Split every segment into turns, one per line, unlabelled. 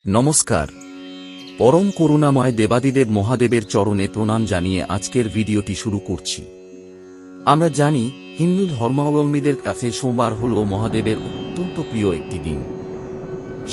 নমস্কার। পরম করুণাময় দেবাদিদেব মহাদেবের চরণে প্রণাম জানিয়ে আজকের ভিডিওটি শুরু করছি। আমরা জানি হিন্দু ধর্মাবলম্বীদের কাছে সোমবার হল মহাদেবের অত্যন্ত প্রিয় একটি দিন।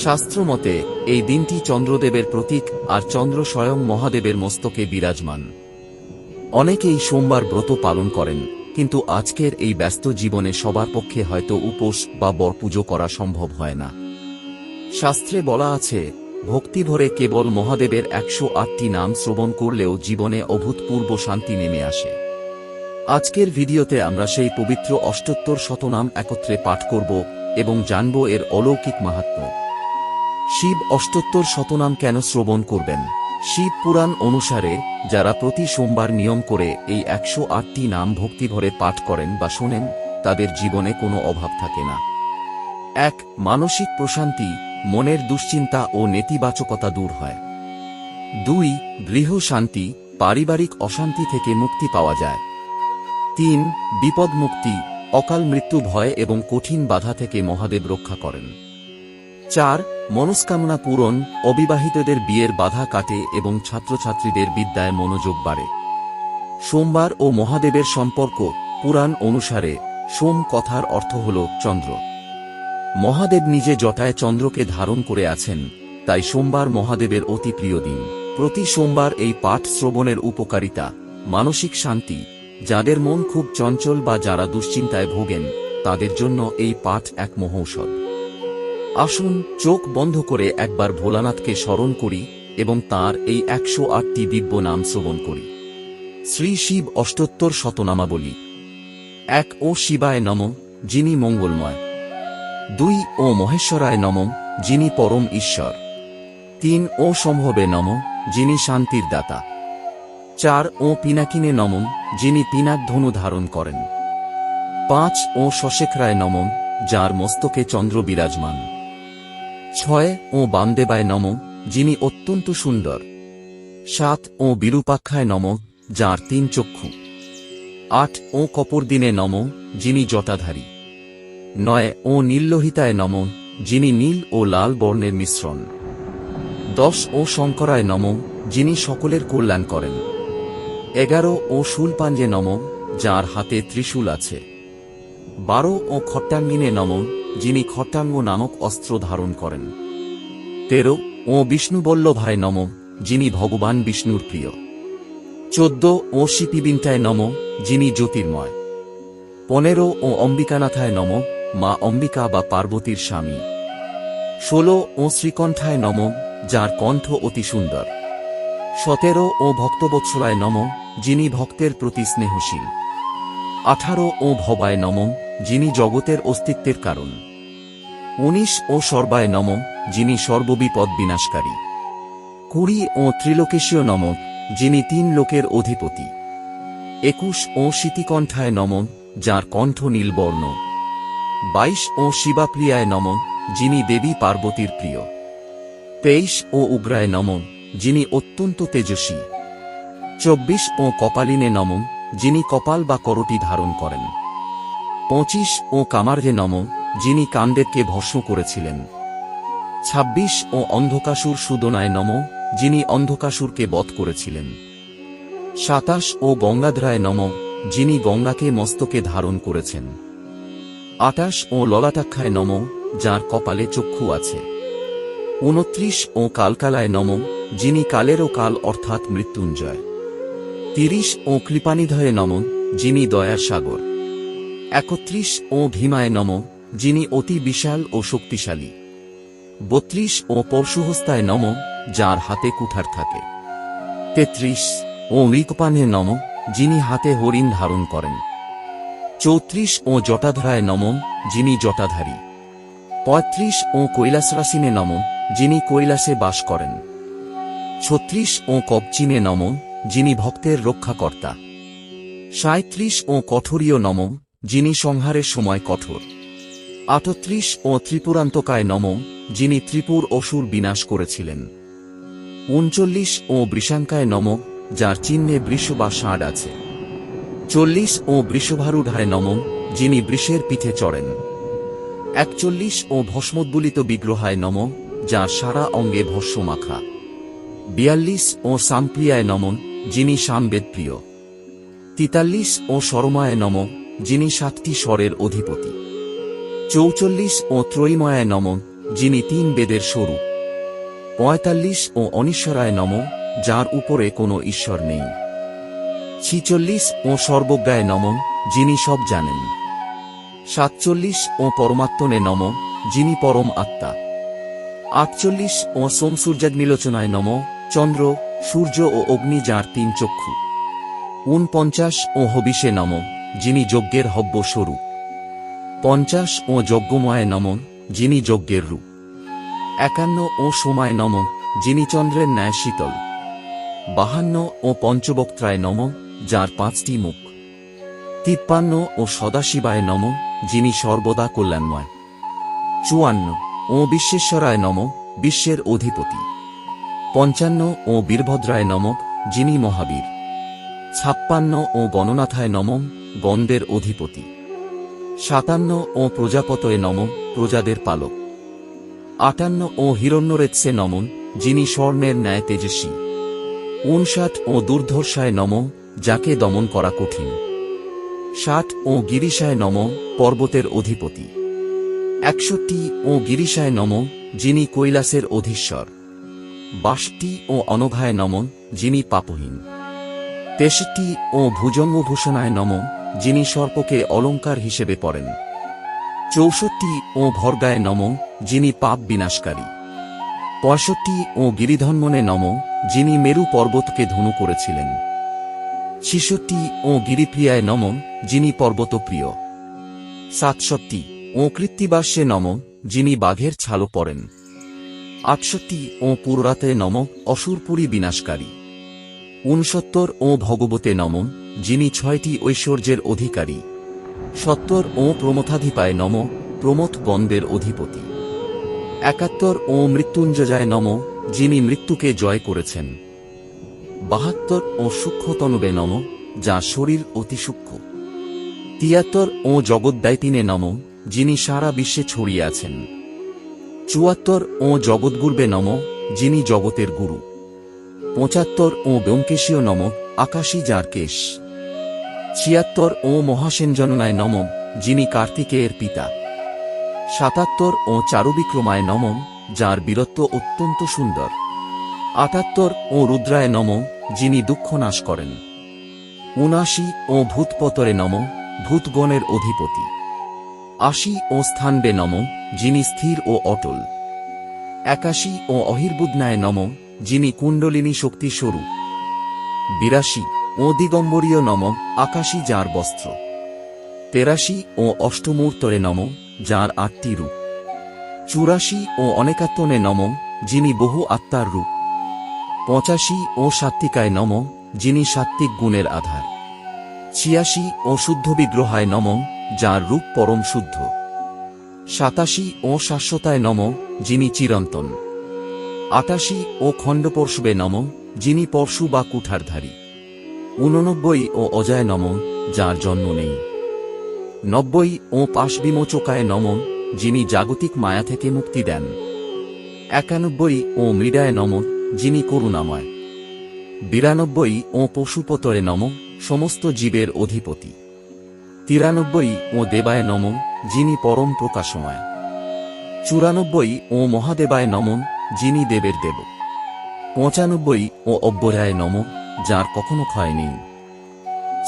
শাস্ত্রমতে এই দিনটি চন্দ্রদেবের প্রতীক, আর চন্দ্র স্বয়ং মহাদেবের মস্তকে বিরাজমান। অনেকেই সোমবার ব্রত পালন করেন, কিন্তু আজকের এই ব্যস্ত জীবনে সবার পক্ষে হয়তো উপোস বা বরপুজো করা সম্ভব হয় না। শাস্ত্রে বলা আছে, ভক্তিভরে কেবল মহাদেবের 108টি নাম শ্রবণ করলেও জীবনে অভূতপূর্ব শান্তি নেমে আসে। আজকের ভিডিওতে আমরা সেই পবিত্র অষ্টোত্তর শতনাম একত্রে পাঠ করব এবং জানব এর অলৌকিক মাহাত্ম্য। শিব অষ্টোত্তর শতনাম কেন শ্রবণ করবেন? শিব পুরাণ অনুসারে যারা প্রতি সোমবার নিয়ম করে এই 108টি নাম ভক্তিভরে পাঠ করেন বা শোনেন, তাদের জীবনে কোনো অভাব থাকে না। 1. মানসিক প্রশান্তি, মনের দুশ্চিন্তা ও নেতিবাচকতা দূর হয়। 2. গৃহ শান্তি, পারিবারিক অশান্তি থেকে মুক্তি পাওয়া যায়। 3. বিপদ মুক্তি, অকাল মৃত্যু ভয় এবং কঠিন বাধা থেকে মহাদেব রক্ষা করেন। 4. মনস্কামনা পূরণ, অবিবাহিতদের বিয়ের বাধা কাটে এবং ছাত্রছাত্রীদের বিদ্যায় মনোযোগ বাড়ে। সোমবার ও মহাদেবের সম্পর্ক। পুরাণ অনুসারে সোম কথার অর্থ হল চন্দ্র। মহাদেব নিজে জটায় চন্দ্রকে ধারণ করে আছেন, তাই সোমবার মহাদেবের অতি প্রিয় দিন। প্রতি সোমবার এই পাঠ শ্রবণের উপকারিতা। মানসিক শান্তি, যাদের মন খুব চঞ্চল বা যারা দুশ্চিন্তায় ভোগেন, তাদের জন্য এই পাঠ এক মহৌষধ। আসুন চোখ বন্ধ করে একবার ভোলানাথকে স্মরণ করি এবং তাঁর এই 108টি দিব্য নাম শ্রবণ করি। শ্রী শিব অষ্টোত্তর শতনামাবলী। 1. ও শিবায় নমঃ, যিনি মঙ্গলময়। 2. ও মহেশ্বরায় নমঃ, যিনি পরম ঈশ্বর। 3. ও সম্ভবে নমঃ, যিনি শান্তির দাতা। 4. ও পিনাকিনে নমঃ, যিনি পিনাক ধনু ধারণ করেন। 5. ও শশেখরায় নমঃ, যার মস্তকে চন্দ্র বিরাজমান। 6. ও বামদেবায় নমঃ, যিনি অত্যন্ত সুন্দর। 7. ও বিরূপাক্ষায় নমঃ, যার 3 চক্ষু। 8. ও কপরদিনে নমঃ, যিনি জটাধারী। 9. ও নীললোহিতায় নমঃ, যিনি নীল ও লাল বর্ণের মিশ্রণ। 10. ও শঙ্করায় নমঃ, যিনি সকলের কল্যাণ করেন। 11. ও শূলপাঞ্জে নমঃ, যার হাতে ত্রিশূল আছে। 12. ও খট্টাঙ্গিনে নমঃ, যিনি খট্টাঙ্গ নামক অস্ত্র ধারণ করেন। 13. ও বিষ্ণুবল্লভায় নমঃ, যিনি ভগবান বিষ্ণুর প্রিয়। 14. ও শিপিবিন্টায় নমঃ, যিনি জ্যোতির্ময়। 15. ও অম্বিকানাথায় নমঃ, মা অম্বিকা বা পার্বতীর স্বামী। 16. ও শ্রীকণ্ঠায় নমঃ, যার কণ্ঠ অতি সুন্দর। 17. ও ভক্তবৎসলায় নমঃ, যিনি ভক্তের প্রতি স্নেহশীল। 18. ও ভবায় নমঃ, যিনি জগতের অস্তিত্বের কারণ। 19. ও সর্বায় নমঃ, যিনি সর্ববিপদ বিনাশকারী। 20. ও ত্রিলোকেশীয় নমঃ, যিনি 3 লোকের অধিপতি। 21. ও শীতিকণ্ঠায় নমঃ, যার কণ্ঠ নীলবর্ণ। 22. ও শিবাপ্রিয়ায় নমঃ, যিনি দেবী পার্বতীর প্রিয়। 23. ও উগ্রায় নমঃ, যিনি অত্যন্ত তেজস্বী। 24. ও কপালিনে নমঃ, যিনি কপাল বা করটি ধারণ করেন। 25. ও কামার্যে নমঃ, যিনি কাণ্ডেরকে ভস্ম করেছিলেন। 26. ও অন্ধকাসুর সুদনায় নমঃ, যিনি অন্ধকাসুরকে বধ করেছিলেন। 27. ও গঙ্গাধরায় নমঃ, যিনি গঙ্গাকে মস্তকে ধারণ করেছেন। 28. ও ললাটাক্ষায় নমঃ, যার কপালে চক্ষু আছে। 29. ও কালকালায় নমঃ, যিনি কালেরও কাল অর্থাৎ মৃত্যুঞ্জয়। 30. ও কৃপানিধয়ে নমঃ, যিনি দয়ার সাগর। 31. ও ভীমায় নমঃ, যিনি অতি বিশাল ও শক্তিশালী। 32. ও পরশুহস্তায় নমঃ, যার হাতে কুঠার থাকে। 33. ও মৃগপানে নমঃ, যিনি হাতে হরিণ ধারণ করেন। 34. ও জটাধরায় নমঃ, যিনি জটাধারী। 35. ও কৈলাসরাসিনে নমঃ, যিনি কৈলাসে বাস করেন। 36. ও কবচিনে নমঃ, যিনি ভক্তের রক্ষাকর্তা। 37. ও কঠোরীয় নমঃ, যিনি সংহারের সময় কঠোর। 38. ও ত্রিপুরান্তকায় নমঃ, যিনি ত্রিপুর অসুর বিনাশ করেছিলেন। 39. ও বৃষাঙ্কায় নমঃ, যার চিহ্নে বৃষ বা ষাঁড় আছে। 40. ও বৃষভারূঢ়ায় নমঃ, যিনি বৃষের পিঠে চড়েন। 41. ও ভস্মোদ্বুলিত বিগ্রহায় নমঃ, যার সারা অঙ্গে ভস্য মাখা। 42 ও সামপ্রিয়ায় নমঃ, যিনি সামবেদ প্রিয়। 43 ও স্বরময় নমঃ, যিনি 7টি স্বরের অধিপতি। 44 ও ত্রয়ীময়ায় নমঃ, যিনি 3 বেদের স্বরূপ। 45 ও অনিশ্বরায় নমঃ, যার উপরে কোনো ঈশ্বর নেই। 46 ও সর্বজ্ঞায় নমঃ, যিনি সব জানেন। 47 ও পরমাত্মনে নমঃ, যিনি পরম আত্মা। 48 ও সোমসূর্যাগ্নিলোচনায় নমঃ, চন্দ্র, সূর্য ও অগ্নি যার 3 চক্ষু। 49 ও হবিষে নমঃ, যিনি যজ্ঞের হব্য স্বরূপ। 50 ও যজ্ঞময় নমঃ, যিনি যজ্ঞের রূপ। 51 ও সোমায় নমঃ, যিনি চন্দ্রের ন্যায় শীতল। 52 ও পঞ্চবক্ত্রায় নমঃ, যার 5টি মুখ। 53 ও সদাশিবায় নমঃ, যিনি সর্বদা কল্যাণময়। 54 ও বিশ্বেশ্বরায় নমঃ, বিশ্বের অধিপতি। 55 ও বীরভদ্রায় নমঃ, যিনি মহাবীর। 56 ও গণনাথায় নমঃ, গণদের অধিপতি। 57 ও প্রজাপতয়ে নমঃ, প্রজাদের পালক। 58 ও হিরণ্যরেৎসে নমঃ, যিনি স্বর্ণের ন্যায় তেজস্বী। 59 ও দুর্ধর্ষায় নমঃ, যাকে দমন করা কঠিন। 60 ও গিরিশায় নমঃ, পর্বতের অধিপতি। 61 ও গিরিশায় নমঃ, যিনি কৈলাসের অধীশ্বর। 62 ও অনঘায় নমঃ, যিনি পাপহীন। 63 ও ভুজঙ্গভূষণায় নমঃ, যিনি সর্পকে অলঙ্কার হিসেবে পরেন। 64 ও ভর্গায় নমঃ, যিনি পাপ বিনাশকারী। 65 ও গিরিধন্মনে নমঃ, যিনি মেরু পর্বতকে ধনু করেছিলেন। 66 ও গিরিপ্রিয়ায় নমঃ, যিনি পর্বতপ্রিয়। 67 ও কৃত্তিবাস্যে নমঃ, যিনি বাঘের ছালও পরেন। 68 ও পুররাতে নমঃ, অসুরপুরী বিনাশকারী। 69 ও ভগবতে নমঃ, যিনি 6টি ঐশ্বর্যের অধিকারী। 70 ও প্রমথাধিপায় নমঃ, প্রমথ গণদের অধিপতি। 71 ও মৃত্যুঞ্জয়ায় নমঃ, যিনি মৃত্যুকে জয় করেছেন। 72 ও সূক্ষ্মতনবে নমঃ, যার শরীর অতি সূক্ষ্ম। 73 ও জগদ্দায়িনে নমঃ, যিনি সারা বিশ্বে ছড়িয়ে আছেন। 74 ও জগৎগুরবে নমঃ, যিনি জগতের গুরু। 75 ও ব্যোমকেশীয় নমঃ, আকাশী যার কেশ। 76 ও মহাসেনজননায় নমঃ, যিনি কার্তিকেয়ের পিতা। 77 ও চারুবিক্রমায় নমঃ, যার বীরত্ব অত্যন্ত সুন্দর। 78 ও রুদ্রায় নমঃ, যিনি দুঃখ নাশ করেন। 79 ও ভূতপতরে নমঃ, ভূতগণের অধিপতি। 80 ও স্থানবে নমঃ, যিনি স্থির ও অটল। 81 ও অহির্বুদ্নায় নমঃ, যিনি কুণ্ডলিনী শক্তি স্বরূপ। 82 ও দিগম্বরীয় নমঃ, আকাশী যার বস্ত্র। 83 ও অষ্টমূর্তরে নমঃ, যার 8টি রূপ। 84 ও অনেকাত্মনে নমঃ, যিনি বহু আত্মার রূপ। 85 ও সাত্ত্বিকায় নমঃ, যিনি সাত্ত্বিক গুণের আধার। 86 ও শুদ্ধ বিগ্রহায় নমঃ, যার রূপ পরম শুদ্ধ। 87 ও শাশ্বতায় নমঃ, যিনি চিরন্তন। 88 ও খণ্ডপরশুবে নমঃ, যিনি পরশু বা কুঠারধারী। 89 ও অজয় নমঃ, যার জন্ম নেই। 90 ও পাশবিমোচকায় নমঃ, যিনি জাগতিক মায়া থেকে মুক্তি দেন। 91 ও মৃডায় নমঃ, যিনি করুণাময়। 92 ও পশুপতরে নমঃ, সমস্ত জীবের অধিপতি। 93 ও দেবায় নমঃ, যিনি পরম প্রকাশময়। 94 ও মহাদেবায় নমঃ, যিনি দেবের দেব। 95 ও অব্যয়ায় নমঃ, যার কখনো ক্ষয় নেই।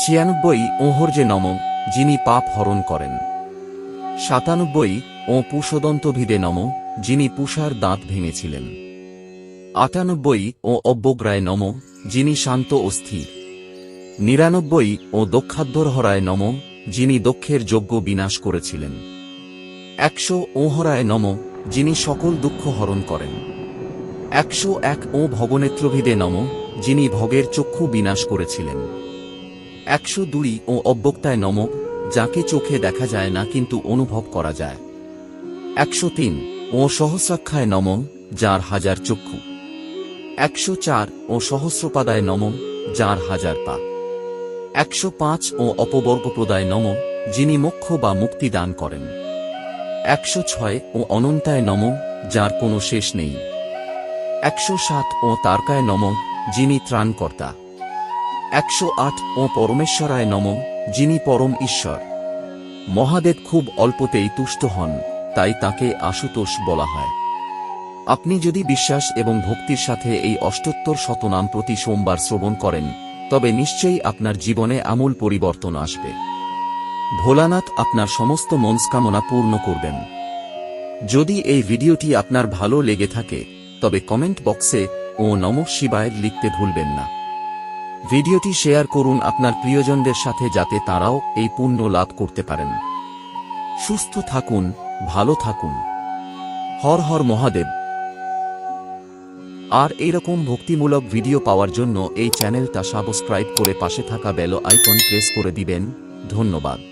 96 ও হর্যে নমঃ, যিনি পাপ হরণ করেন। 97 ও পুষদন্তভিদে নমঃ, যিনি পুষার দাঁত ভেঙেছিলেন। 98 ও অব্যগ্রায় নমঃ, যিনি শান্ত ও স্থির। 99 ও দক্ষাধ্বরহরায় নমঃ, যিনি দক্ষের যজ্ঞ বিনাশ করেছিলেন। 100 ও হরায় নমঃ, যিনি সকল দুঃখ হরণ করেন। 101 ও ভগনেত্রভিদে নমঃ, যিনি ভগের চক্ষু বিনাশ করেছিলেন। 102 ও অব্যক্তায় নমঃ, যাকে চোখে দেখা যায় না কিন্তু অনুভব করা যায়। 103 ও সহস্রাক্ষায় নমঃ, যার 1000 চক্ষু। 104 ও সহস্রপাদায় নমঃ, যার 1000 পা। 105 ও অপবর্গপ্রদায় নমঃ, যিনি মোক্ষ বা মুক্তি দান করেন। 106 ও অনন্তায় নমঃ, যার কোনো শেষ নেই। 107 ও তারকায় নমঃ, যিনি ত্রাণকর্তা। 108 ও পরমেশ্বরায় নমঃ, যিনি পরম ঈশ্বর। মহাদেব খুব অল্পতেই তুষ্ট হন, তাই তাকে আশুতোষ বলা হয়। আপনি যদি বিশ্বাস এবং ভক্তির সাথে এই অষ্টোত্তর শতনাম প্রতি সোমবার শ্রবণ করেন, তবে নিশ্চয়ই আপনার জীবনে আমূল পরিবর্তন আসবে। ভোলানাথ আপনার সমস্ত মনস্কামনা পূর্ণ করবেন। যদি এই ভিডিওটি আপনার ভালো লেগে থাকে, তবে কমেন্ট বক্সে ও নমঃ শিবায় লিখতে ভুলবেন না। ভিডিওটি শেয়ার করুন আপনার প্রিয়জনদের সাথে, যাতে তারাও এই পুণ্য লাভ করতে পারেন। সুস্থ থাকুন, ভালো থাকুন। হর হর মহাদেব। আর এইরকম ভক্তিমূলক ভিডিও পাওয়ার জন্য এই চ্যানেলটা সাবস্ক্রাইব করে পাশে থাকা বেল আইকন প্রেস করে দিবেন। ধন্যবাদ।